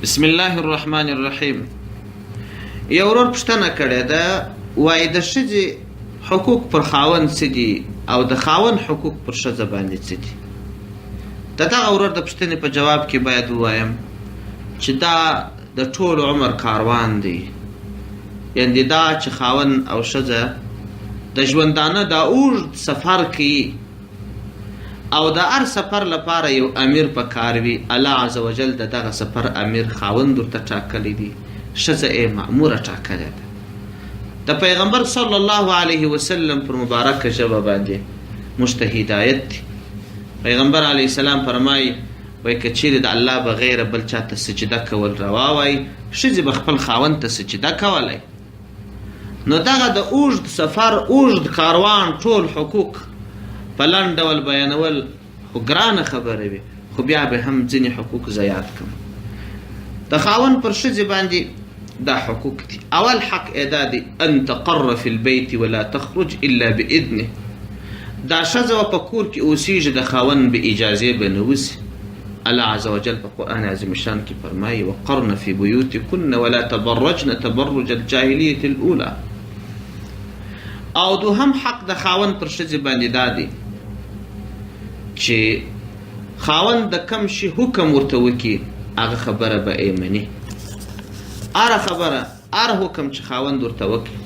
بسم الله الرحمن الرحیم. یو ورور پوښتنه کړې ده، وایي د ښځې حقوق پر خاوند څه دي او د خاوند حقوق پر ښځه باندې څه دي. د دغه ورور د پوښتنې په جواب کې باید ووایم چې دا د ټول عمر کاروان دی، یعنې دا چې خاوند او ښځه د ژوندانه دا اوږد سفر کوي او د هر سفر لپاره یو امیر پکار وي. الله عز وجل د دغه سفر امیر خاوند ورته ټاکلی دی، ښځه یې مأموره ټاکلی ده. د پیغمبر صلی الله علیه وسلم پر مبارکه ژبه باندې موږ ته هدایت دی. پیغمبر علیه السلام فرمایي، وایي که چیرې د الله بغیره بل چاته سجده کول روا وای، ښځې به خپل خاوند ته سجده کولی. نو دغه د اوږد سفر اوږد کاروان ټول حقوق په لنډ ډول بیانول خو ګرانه خبره وي، خو بیا به هم ځینې حقوق زیات کړم. د خاوند پر ښځې باندې دا حقوق دي. اول حق یې دا دی، ان تقر فی البیت ولا تخرج الا باذنه. دا ښځه په کور کې اوسیږي، د خاوند به اجازې به نه وسي. الله عز وجل په قرآن عظیم الشان کې فرمایي، وقرن فی بیوتکن ولا تبرجن تبرج الجاهلیة الاولى. او دوهم حق د خاوند پر ښځې باندې دا دی چې خاوند د کم شي حکم ورته وکړي، هغه خبره به یې مني. هره خبره هر حکم چې خاوند ورته وکړي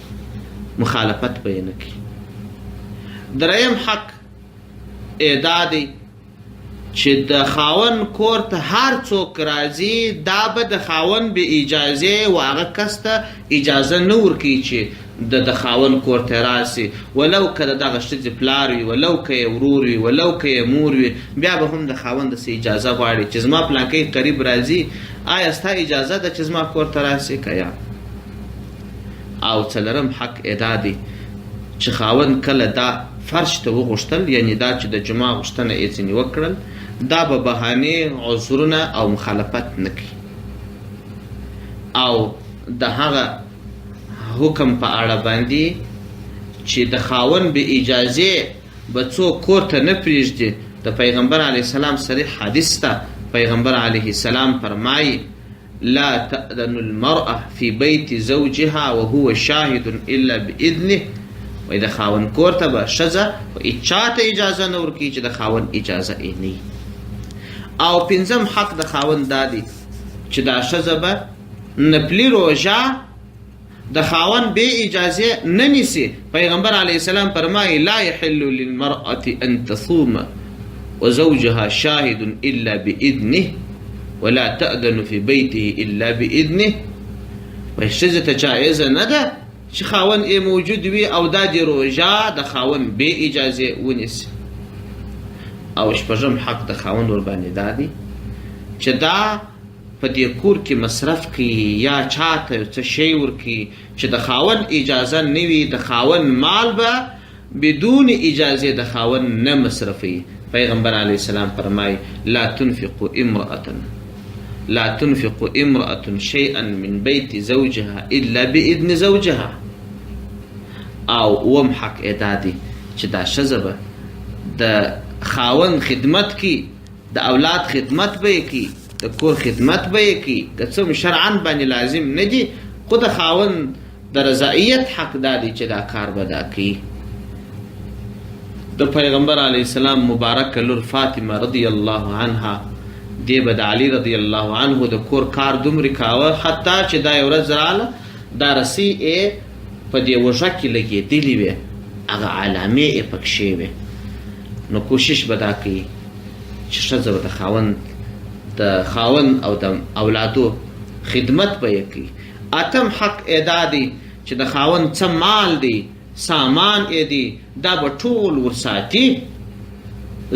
مخالفت به یې نه کوي. دریم حق یې دا دی چې د خاوند کور ته هر څوک راځي، دا به د خاوند به اجازې و هغه کس ته اجازه نه ورکوي چې د خاوند کور ته راسي، ولو که د دغه ښځې پلار وي، ولو که یې ورور وي، ولو که یې مور وي، بیا به هم د خاوند داسې اجازه غواړي چې زما پلانکی قریب راځي، آیا ستا اجازه ده چې زما کور ته راسي که یا؟ او څلرم حق یې دا دی چې خاوند کله دا فرش ته وغوښتل، یعنې دا چې د جمعه غوښتنه یې ځینې وکړل، دا به بهانې عذرونه او مخالفت نه کوي. او د هغه حکم په اړه باندې چې د خاوند به اجازې به څوک کور ته نه پرېږدي، د پیغمبر علیه السلام صریح حدیث ته پیغمبر علیه السلام فرمایي، لا تأذن المرأة في بيت زوجها وهو شاهد الا باذنه. وایي د خاوند کور ته به ښځه چا ته اجازه نه ورکوي چې د خاوند اجازه یې نه وي. او پنځم حق د خاوند دا دی چې دا ښځه به نفلي روژه د خاوند بې اجازې نه نیسي. پیغمبر علیه السلام فرمایي، لا یحل للمرأة ان تصوم وزوجها شاهد الا باذنه ولا تأذن في بيته الا باذنه. وایي ښځې ته جایزه نه ده چې خاوند یې موجود وي او دا د روژه د خاوند بې اجازې ونیسي. او شپږم حق د خاوند ورباندې دا دی چې دا په دې کور کې مصرف کوي یا چاته څه شی ورکوي چې د خاوند اجازه نه وي، د خاوند مال به بدون اجازې د خاوند نه مصرفوي. پیغمبر علیه السلام فرمایي، لا تنفق امرأة شيئا من بيت زوجها الا باذن زوجها. او اوم حق یې دا دی چې دا ښځه به د خاوند خدمت کی، د اولاد خدمت به یې کی، د کور خدمت به یې کی، که څه شرعاً باندې لازم نه دي، خو د خاوند د رضایت حق دا دی چې دا کار به دا کوي. د پیغمبر علیه السلام مبارکه لور فاطمه رضی الله عنها، دی به د علی رضی الله عنه د کور کار دومره کاوه، حتی چې دا یو ورځ راغله دا رسۍ یې په دې وږه کې لګېدلې وې، هغه علامې یې پکښې وې. نو کوشش به دا کوي چې ښځه به د خاوند او د اولادو خدمت به یې کوي. اتم حق یې دا دی چې د خاوند څه مال دی، سامان یې دی، دا به ټول ورساتي،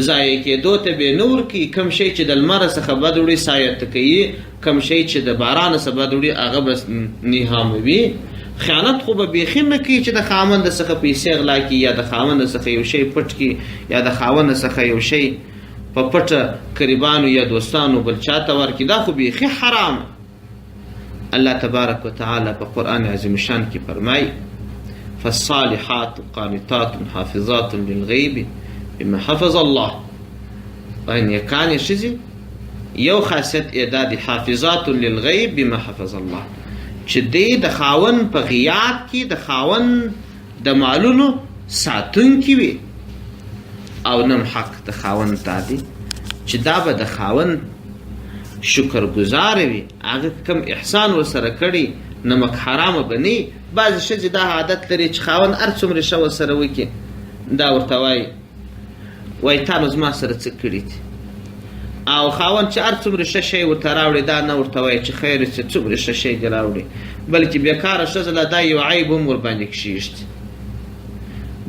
ضایع کېدو ته به یې نه ورکوي. کوم شی چې د لمره څخه بد وړي سایه کوي، کوم شی چې د بارانه څخه بد وړي هغه به نهاموي. خیانت خو به بیخي نه کوي چې د خاوند څخه پیسې غلا کړي یا د خاوند څخه یو شی پټ کړي یا د خاوند څخه یو شی په پټه قریبانو یا دوستانو بل چاته ورکړي، دا خو بیخي حرام. الله تبارک وتعالی په قرآن عظیم الشان کې فرمایي، فالصالحات قانتات حافظات للغیب بما حفظ الله. نیکانې ښځې یو خاصیت یې دا دی حافظات للغیب بما حفظ الله، چې دی د خاوند په غیاب کې د خاوند د مالونو ساتونکي وي. او نم حق د خاوند دا دی چې دا به د خاوند شکر گزار وي، هغه کم احسان ورسره کړي نمک حرامه به نه. بعضې ښځې دا عادت لري چې خاوند هر څومره ښه ورسره وکړي دا ورته وایي تا نو زما سره څه کړي دي، او خاوند چې هر څومره ښه شی ورته راوړي دا نه ورته وایي چې خیر چې څومره ښه شی دې راوړي، بلکې بېکاره ښځه له دا یو عیب هم ورباندې کښېږدي.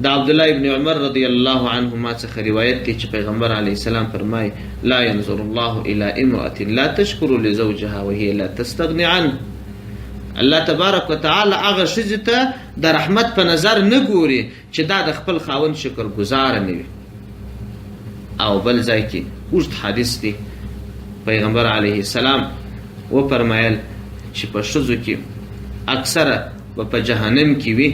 د عبدالله ابن عمر رضی الله عنهما څخه روایت دی چې پیغمبر علیه السلام فرمایي لا ينظر الله الى امرأة لا تشکر لزوجها وهي لا تستغني عنه. الله تبارک وتعالی هغه ښځې ته د رحمت په نظر نه ګوري چې دا د خپل خاوند شکر ګزاره نه وي. او بل ځای کې اوږد حدیث دی پیغمبر علیه السلام وفرمایل چې په ښځو کې اکثره به په جهنم کې وي.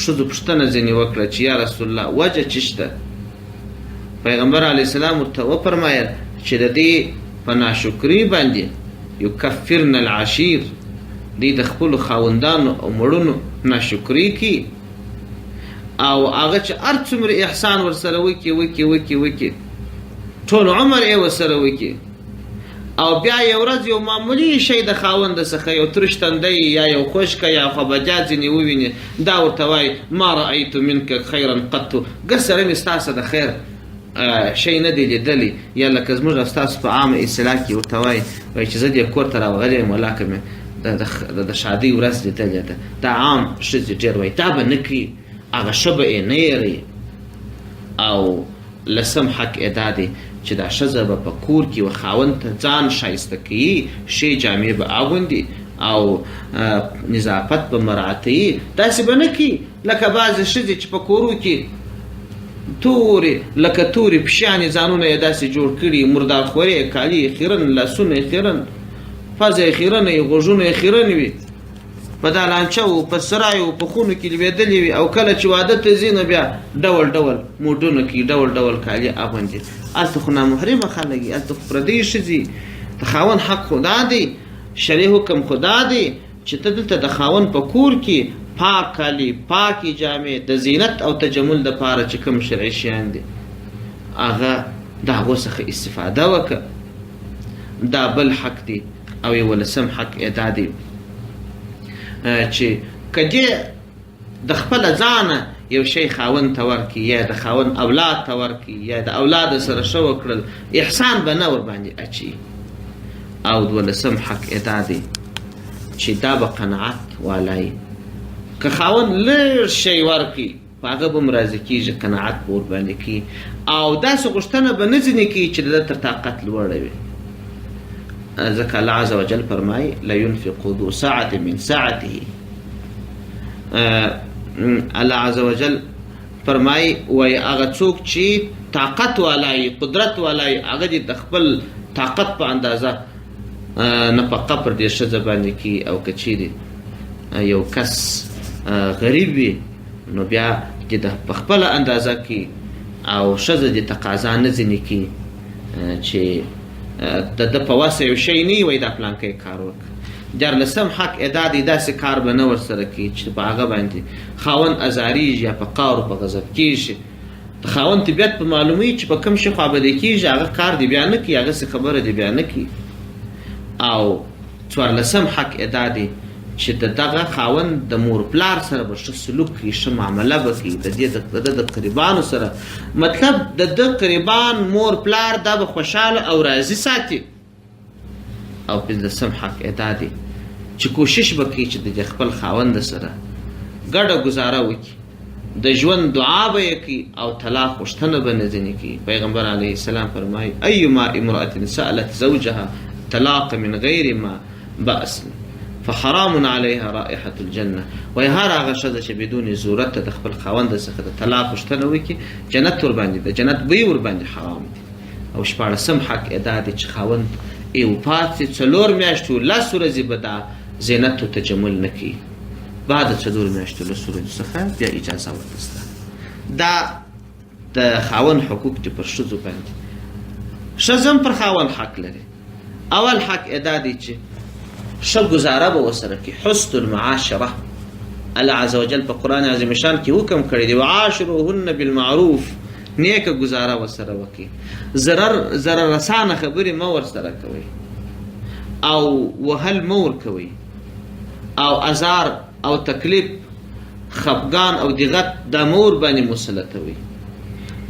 ښځو پوښتنه ځینې وکړه چې یا رسول الله وجه څه شته؟ پیغمبر علیه السلام ورته وفرمایل چې د دې په ناشکري باندې یکفرن العشیر، دوی د خپلو خاوندانو او مړونو ناشکري کوي، او هغه چې هر څومره احسان ورسره وکړي ټول عمر یې ورسره وکړي، او بیا یو ورځ یو معمولي شی د خاوند څخه یو ترش تندی یا یو خشکه یا خبجات ځینې وویني دا ورته وایي ما رأیت منک خیرا قط، ګر سره مې ستاسو د خیر شی نه دی لیدلی. یا لکه زموږ او ستاسو په عامه اصطلاح کې ورته وایي چې زه دې کور ته راغلی یم ولاکه مې د شادۍ ورځ لیدلې ده. دا عام ښځې ډېر وایي دا به نه کوي، هغه ښه به یې نه یېروي. او لسم حق یې دا دی چې دا ښځه به په کور کې و خاوند ته ځان ښایسته کوي، ښې جامې به اغوندي او نظافت به مراعتوي. داسې به نه کوي لکه بعضې ښځې چې په کورو کې لکه تورې پشیانې ځانونه یې داسې جوړ کړي، مردارخورې کالي یې خیرن، لاسونه یې خیرن، پزه یې خیرنه وي، غوږونه یې خیرن وي، په دالانچه و په سرایو په خونو کې لوېدلې وي، او کله چې واده ته ځي نو بیا ډول ډول موډونه کوي، ډول ډول کالي اغوندي. هلته خو نامحرمه خلک وي، هلته خو پردۍ ښځې. د خاوند حق خو دا دی، شرعي حکم خو دا دی چې ته دلته د خاوند په کور کې پاک کالي، پاکې جامې د زینت او تجمل دپاره چې کوم شرعي شیان دي هغه د هغو څخه استفاده وکړه. دا بل حق دی. او یولسم حق یې دا دی چې که دې د خپله ځانه یو شی خاوند ته ورکړي یا د خاوند اولاد ته ورکړي یا د اولاد سره ښه وکړل، احسان به نه ورباندې اچي. او دولسم حق یې دا دی چې دا به قناعت والای، که خاوند لږ شی ورکړي په هغه به هم راضي کېږي، قناعت به ورباندې کوي، او داسې غوښتنه به نه ځینې کوي چې د ده تر طاقت لوړه وي. ځکه الله عز وجل فرمایي لینفق ذو سعة من سعته. الله عز وجل فرمایي وایي هغه څوک چې طاقت والای، قدرت والای، هغه دې د خپل طاقت په اندازه نفقه پر دې ښځه باندې کوي. او که چیرې یو کس غریب وي نو بیا دې په خپله اندازه کوي، او ښځه دې تقاضا نه ځینې کوي چې د ده په وسه یو شی نه وي دا پلانکی کار وکړه. دیارلسم حق یې دا دی داسې کار به نه ورسره کوي چې په هغه باندې خاوند ازاریږي یا په قهر او په غضب کېږي. د خاوند طبیعت په معلوموي چې په کوم شي خوابدی کېږي هغه کار دې بیا نه کوي، هغسې خبره دې بیا نه کوي. او څوارلسم حق یې دا دی چې د دغه خاوند د مور پلار سره به ښه سلوک کوي، ښه معامله به کوي، د ده د قریبانو سره، مطلب د ده قریبان مور پلار دا به خوشحاله او راضي ساتي. او پنځلسم حق یې دا دی چې کوشش به کوي چې د خپل خاوند سره ګډه ګزاره وکړي، د ژوند دعا به یې کوي، او طلاق غوښتنه به نه ځینې کوي. پیغمبر علیه السلام فرمایي ایما امرأة سألت زوجها طلاق من غیر ما بأس فحرام علیها رائحة الجنه. وایي هر هغه ښځه چې بدون ضرورت د خپل خاوند څخه د طلاق غوښتنه وکړي جنت ورباندې د جنت بوی ورباندې حرام دی. او شپاړسم حق یې دا دی چې خاوند یې وفات شي 4 میاشتې 10 ورځې به دا زینت و تجمل نه کوي، بعد 4 میاشتو 10 ورځو څخه بیا اجازه ورته. دا د خاوند حقوق دي پر ښځو باندې. ښځه هم پر خاوند حق لري. اول حق یې دا دی چې ښه ګزاره به ورسره کړي، حسن المعاشره. الله عز وجل په قرآن عظیم شان کې حکم کړی دی وعاشروهن بالمعروف، نیکه ګزاره ورسره وکړي، ضرر رسانه خبرې مه ورسره کوئ او وهل مه ورکوئ او ازار او تکلیف خفګان او دقت دا مه ورباندې مسلطوئ.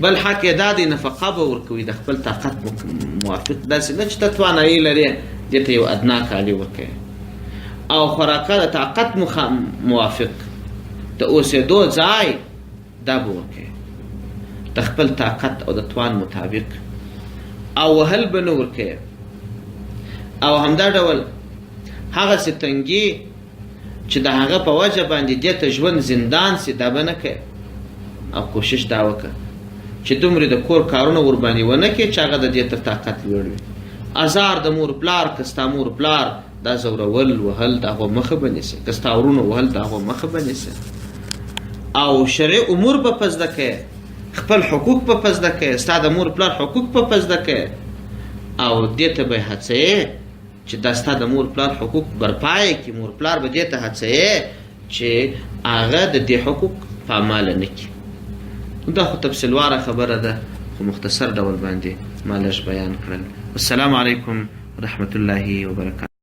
بل حق یې دا دی نفقه به ورکوي د خپل طاقت موافق، داسې نه چې ته توانایي لرې دې ته یو ادنا کالي ورکوي، او خوراکه د طاقت موافق د اوسېدو ځای دا به ورکوي د خپل طاقت او د توان مطابق، او وهل به نه ورکوي. او همدا ډول هغسې تنګي چې د هغه په وجه باندې دې ته ژوند زندان سي دا به نه کوي. او کوشش دا وکړه چې دومره د کور کارونه ورباندې ونه کړي چې هغه د دې تر طاقت لوړ وي. ازار د مور پلار که ستا مور پلار دا زورول وهل د هغو مخه به نیسي، که ستا ورونو وهل د هغو مخه به نیسي. او شرعي امور به په زده کوې، خپل حقوق به په زده کوې، ستا د مور پلار حقوق به په زده کوې، او دې ته به یې هڅوې چې دا ستا د مور پلار حقوق برپا یې کړي. مور پلار به دې ته هڅوې چې هغه د دې حقوق پاماله نه کړي. دا خو تفصیلواره خبره ده، خو مختصر ډول باندې ما لږ بیان کړل. السلام علیکم ورحمة الله وبرکاته.